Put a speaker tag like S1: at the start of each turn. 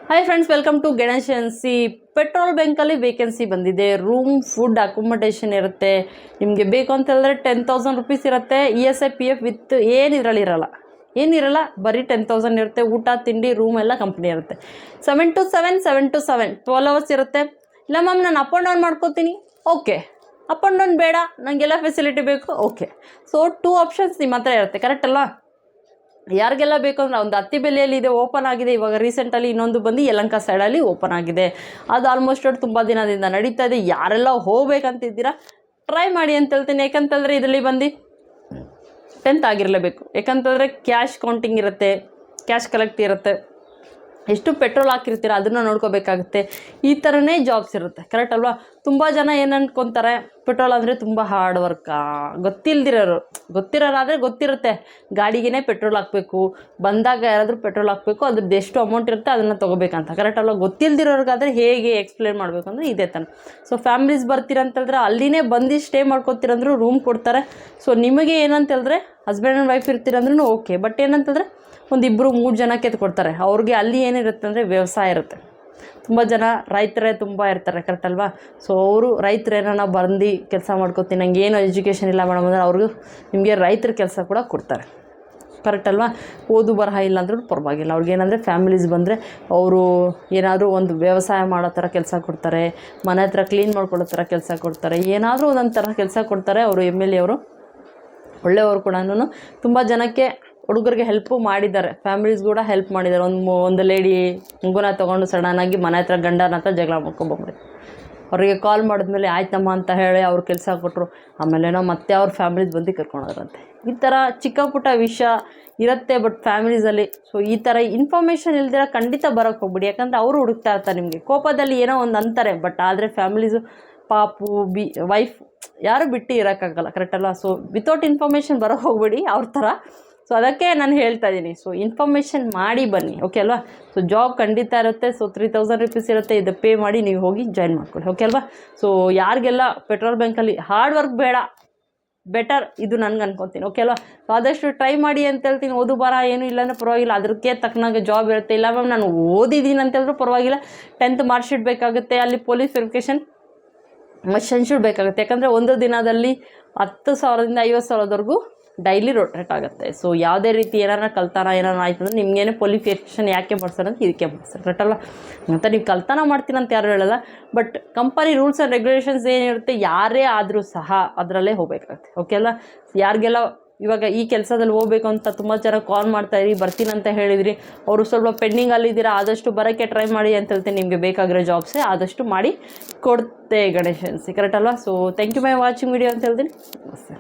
S1: Hi friends, welcome to Ganesh NC. Petrol ಬಂಕಲ್ಲಿ vacancy ಬಂದಿದೆ. Room, food, accommodation ಇರುತ್ತೆ. ನಿಮಗೆ ಬೇಕು ಅಂತ ಹೇಳಿದ್ರೆ 10,000 ರುಪೀಸ್ ಇರುತ್ತೆ. ESI PF ವಿತ್ ಏನಿರಲ್ಲ, ಬರೀ 10,000 ಇರುತ್ತೆ. ಊಟ, ತಿಂಡಿ, ರೂಮ್ ಎಲ್ಲ ಕಂಪ್ನಿ ಇರುತ್ತೆ. 7 to 7 12 ಅವರ್ಸ್ ಇರುತ್ತೆ. ಇಲ್ಲ ಮ್ಯಾಮ್, ನಾನು ಅಪ್ ಆ್ಯಂಡ್ ಡೌನ್ ಮಾಡ್ಕೋತೀನಿ. ಓಕೆ, ಅಪ್ ಆ್ಯಂಡ್ ಡೌನ್ ಬೇಡ, ನನಗೆಲ್ಲ ಫೆಸಿಲಿಟಿ ಬೇಕು. ಓಕೆ, ಸೊ 2 ಆಪ್ಷನ್ಸ್ ನಿಮ್ಮ ಹತ್ರ ಇರುತ್ತೆ. ಕರೆಕ್ಟ್ ಅಲ್ವಾ? ಯಾರಿಗೆಲ್ಲ ಬೇಕು ಅಂದರೆ ಒಂದು ಅತ್ತಿಬೆಲೆಯಲ್ಲಿ ಇದೆ, ಓಪನ್ ಆಗಿದೆ. ಇವಾಗ ರೀಸೆಂಟಲ್ಲಿ ಇನ್ನೊಂದು ಬಂದು ಯಲಹಂಕ ಸೈಡಲ್ಲಿ ಓಪನ್ ಆಗಿದೆ. ಅದು ಆಲ್ಮೋಸ್ಟ್ ತುಂಬ ದಿನದಿಂದ ನಡೀತಾ ಇದೆ. ಯಾರೆಲ್ಲ ಹೋಗ್ಬೇಕಂತಿದ್ದೀರಾ ಟ್ರೈ ಮಾಡಿ ಅಂತ ಹೇಳ್ತೀನಿ. ಯಾಕಂತಂದರೆ ಇದರಲ್ಲಿ ಬಂದು 10th ಆಗಿರಲೇಬೇಕು. ಯಾಕಂತಂದರೆ ಕ್ಯಾಶ್ ಕೌಂಟಿಂಗ್ ಇರುತ್ತೆ, ಕ್ಯಾಶ್ ಕಲೆಕ್ಟ್ ಇರುತ್ತೆ. ಎಷ್ಟು ಪೆಟ್ರೋಲ್ ಹಾಕಿರ್ತೀರ ಅದನ್ನು ನೋಡ್ಕೋಬೇಕಾಗುತ್ತೆ. ಈ ಥರನೇ ಜಾಬ್ಸ್ ಇರುತ್ತೆ. ಕರೆಕ್ಟ್ ಅಲ್ವಾ? ತುಂಬ ಜನ ಏನು ಅಂದ್ಕೊತಾರೆ, ಪೆಟ್ರೋಲ್ ಅಂದರೆ ತುಂಬ ಹಾರ್ಡ್ ವರ್ಕಾ. ಗೊತ್ತಿರೋರಾದರೆ ಗೊತ್ತಿರುತ್ತೆ, ಗಾಡಿಗೆ ಪೆಟ್ರೋಲ್ ಹಾಕಬೇಕು, ಬಂದಾಗ ಯಾರಾದರೂ ಪೆಟ್ರೋಲ್ ಹಾಕಬೇಕು, ಅದ್ರದ್ದು ಎಷ್ಟು ಅಮೌಂಟ್ ಇರುತ್ತೆ ಅದನ್ನು ತೊಗೋಬೇಕಂತ. ಕರೆಕ್ಟ್ ಅಲ್ವಾ? ಗೊತ್ತಿಲ್ದಿರೋರ್ಗಾದರೆ ಹೇಗೆ ಎಕ್ಸ್ಪ್ಲೇನ್ ಮಾಡಬೇಕು ಅಂದರೆ ಇದೇ ತಾನೆ. ಸೊ ಫ್ಯಾಮ್ಲೀಸ್ ಬರ್ತೀರಂತಂದ್ರೆ ಅಲ್ಲಿನೇ ಬಂದು ಸ್ಟೇ ಮಾಡ್ಕೊತೀರಂದ್ರೂ ರೂಮ್ ಕೊಡ್ತಾರೆ. ಸೊ ನಿಮಗೆ ಏನಂತ ಹೇಳಿದ್ರೆ ಹಸ್ಬೆಂಡ್ ಆ್ಯಂಡ್ ವೈಫ್ ಇರ್ತೀರಂದ್ರೂ ಓಕೆ. ಬಟ್ ಏನಂತಂದರೆ 1-2-3 ಜನಕ್ಕೆ ಕೊಡ್ತಾರೆ. ಅವ್ರಿಗೆ ಅಲ್ಲಿ ಏನಿರುತ್ತೆ ಅಂದರೆ ವ್ಯವಸಾಯ ಇರುತ್ತೆ. ತುಂಬ ಜನ ರೈತರೇ ತುಂಬ ಇರ್ತಾರೆ. ಕರೆಕ್ಟ್ ಅಲ್ವಾ? ಸೊ ಅವರು ರೈತರು ಏನಾರ ಬಂದು ಕೆಲಸ ಮಾಡ್ಕೊತೀನಿ, ನಂಗೆ ಏನು ಎಜುಕೇಷನ್ ಇಲ್ಲ ಮೇಡಮ್ ಅಂದರೆ ಅವ್ರಿಗೂ ನಿಮಗೆ ರೈತರ ಕೆಲಸ ಕೂಡ ಕೊಡ್ತಾರೆ. ಕರೆಕ್ಟ್ ಅಲ್ವಾ? ಓದು ಬರಹ ಇಲ್ಲ ಅಂದ್ರೂ ಪರವಾಗಿಲ್ಲ. ಅವ್ರಿಗೇನಂದರೆ ಫ್ಯಾಮಿಲೀಸ್ ಬಂದರೆ ಅವರು ಏನಾದರೂ ಒಂದು ವ್ಯವಸಾಯ ಮಾಡೋ ಥರ ಕೆಲಸ ಕೊಡ್ತಾರೆ, ಮನೆ ಹತ್ರ ಕ್ಲೀನ್ ಮಾಡ್ಕೊಳ್ಳೋ ಥರ ಕೆಲಸ ಕೊಡ್ತಾರೆ, ಏನಾದರೂ ಒಂದೊಂದು ಥರ ಕೆಲಸ ಕೊಡ್ತಾರೆ. ಅವರು MLA ಅವರು ಒಳ್ಳೆಯವರು ಕೂಡ. ತುಂಬ ಜನಕ್ಕೆ ಹುಡುಗರಿಗೆ ಹೆಲ್ಪು ಮಾಡಿದ್ದಾರೆ, ಫ್ಯಾಮಿಲೀಸ್ ಕೂಡ ಹೆಲ್ಪ್ ಮಾಡಿದ್ದಾರೆ. ಒಂದು ಲೇಡಿ ಮಗುನ ತೊಗೊಂಡು ಸಡನ್ನಾಗಿ ಮನೆ ಹತ್ರ ಗಂಡನ ಹತ್ರ ಜಗಳ ಮಾಡ್ಕೊಂಬಂದ್ಬಿಡಿ. ಅವರಿಗೆ ಕಾಲ್ ಮಾಡಿದ್ಮೇಲೆ ಆಯ್ತಮ್ಮ ಅಂತ ಹೇಳಿ ಅವ್ರು ಕೆಲಸ ಕೊಟ್ಟರು. ಆಮೇಲೇನೋ ಮತ್ತೆ ಅವ್ರ ಫ್ಯಾಮಿಲೀಸ್ ಬಂದು ಕರ್ಕೊಂಡೋದ್ರಂತೆ. ಈ ಥರ ಚಿಕ್ಕ ಪುಟ್ಟ ವಿಷಯ ಇರುತ್ತೆ ಬಟ್ ಫ್ಯಾಮಿಲೀಸಲ್ಲಿ. ಸೊ ಈ ಥರ ಇನ್ಫಾರ್ಮೇಷನ್ ಇಲ್ದಿರ ಖಂಡಿತ ಬರೋಕ್ಕೆ ಹೋಗ್ಬಿಡಿ. ಯಾಕಂದರೆ ಅವರು ಹುಡುಕ್ತಾ ಇರ್ತಾರೆ ನಿಮಗೆ. ಕೋಪದಲ್ಲಿ ಏನೋ ಒಂದು ಅಂತಾರೆ, ಬಟ್ ಆದರೆ ಫ್ಯಾಮಿಲೀಸು ಪಾಪು ವೈಫ್ ಯಾರು ಬಿಟ್ಟು ಇರೋಕ್ಕಾಗಲ್ಲ. ಕರೆಕ್ಟ್ ಅಲ್ವಾ? ಸೊ ವಿತೌಟ್ ಇನ್ಫಾರ್ಮೇಷನ್ ಬರೋಕ್ಕೆ ಹೋಗ್ಬಿಡಿ ಅವ್ರ ಥರ. ಸೊ ಅದಕ್ಕೆ ನಾನು ಹೇಳ್ತಾ ಇದ್ದೀನಿ, ಸೊ ಇನ್ಫಾರ್ಮೇಷನ್ ಮಾಡಿ ಬನ್ನಿ. ಓಕೆ ಅಲ್ವಾ? ಸೊ ಜಾಬ್ ಖಂಡಿತ ಇರುತ್ತೆ. ಸೊ 3,000 ರುಪೀಸ್ ಇರುತ್ತೆ. ಇದು ಪೇ ಮಾಡಿ ನೀವು ಹೋಗಿ ಜಾಯ್ನ್ ಮಾಡ್ಕೊಳ್ಳಿ. ಓಕೆ ಅಲ್ವಾ? ಸೊ ಯಾರಿಗೆಲ್ಲ ಪೆಟ್ರೋಲ್ ಬ್ಯಾಂಕಲ್ಲಿ ಹಾರ್ಡ್ ವರ್ಕ್ ಬೇಡ, ಬೆಟರ್ ಇದು ನನಗೆ ಅನ್ಕೊತೀನಿ. ಓಕೆ ಅಲ್ವಾ? ಸೊ ಆದಷ್ಟು ಟ್ರೈ ಮಾಡಿ ಅಂತ ಹೇಳ್ತೀನಿ. ಓದು ಬರ ಏನೂ ಇಲ್ಲಾಂದರೆ ಪರವಾಗಿಲ್ಲ, ಅದಕ್ಕೆ ತಕ್ಕನಾಗೆ ಜಾಬ್ ಇರುತ್ತೆ. ಇಲ್ಲ ಮ್ಯಾಮ್ ನಾನು ಓದಿದ್ದೀನಿ ಅಂತ ಹೇಳಿದ್ರು ಪರವಾಗಿಲ್ಲ, 10th ಮಾರ್ಕ್ ಶೀಟ್ ಬೇಕಾಗುತ್ತೆ, ಅಲ್ಲಿ ಪೊಲೀಸ್ ವೆರಿಫಿಕೇಷನ್ ಶೀಟ್ ಬೇಕಾಗುತ್ತೆ. ಯಾಕಂದರೆ ಒಂದು ದಿನದಲ್ಲಿ 10,000ದಿಂದ 50,000ವರೆಗೂ ಡೈಲಿ ರೊಟೇಟ್ ಆಗುತ್ತೆ. ಸೊ ಯಾವುದೇ ರೀತಿ ಏನಾರ ಕಳ್ತನ ಏನಾರು ಆಯ್ತು ಅಂದರೆ ನಿಮಗೇನೆ ಪೊಲೀಸ್ ವೆರಿಫಿಕೇಷನ್ ಯಾಕೆ ಮಾಡ್ತಾರೆ ಅಂತ ಇದಕ್ಕೆ ಮಾಡ್ತಾರೆ. ಕರೆಕ್ಟ್ ಅಲ್ಲ? ಮತ್ತು ನೀವು ಕಳ್ತನ ಮಾಡ್ತೀನಿ ಅಂತ ಯಾರು ಹೇಳಲ್ಲ, but company rules and regulations ಏನಿರುತ್ತೆ ಯಾರೇ ಆದರೂ ಸಹ ಅದರಲ್ಲೇ ಹೋಗಬೇಕಾಗುತ್ತೆ. ಓಕೆ ಅಲ್ಲ? ಯಾರಿಗೆಲ್ಲ ಇವಾಗ ಈ ಕೆಲಸದಲ್ಲಿ ಹೋಗಬೇಕು ಅಂತ ತುಂಬ ಜನ ಕಾಲ್ ಮಾಡ್ತಾಯಿರಿ, ಬರ್ತೀನಿ ಅಂತ ಹೇಳಿದ್ರಿ, ಅವರು ಸ್ವಲ್ಪ ಪೆಂಡಿಂಗಲ್ಲಿದ್ದೀರಾ, ಆದಷ್ಟು ಬರೋಕ್ಕೆ ಟ್ರೈ ಮಾಡಿ ಅಂತ ಹೇಳ್ತೀನಿ. ನಿಮಗೆ ಬೇಕಾಗಿರೋ ಜಾಬ್ಸೇ ಆದಷ್ಟು ಮಾಡಿ ಕೊಡ್ತೆ ಗಣೇಶ್ ಎನ್ಸಿ. ಕರೆಕ್ಟ್ ಅಲ್ವಾ? So thank you my watching video ಅಂತ ಹೇಳ್ತೀನಿ. ನಮಸ್ತೆ.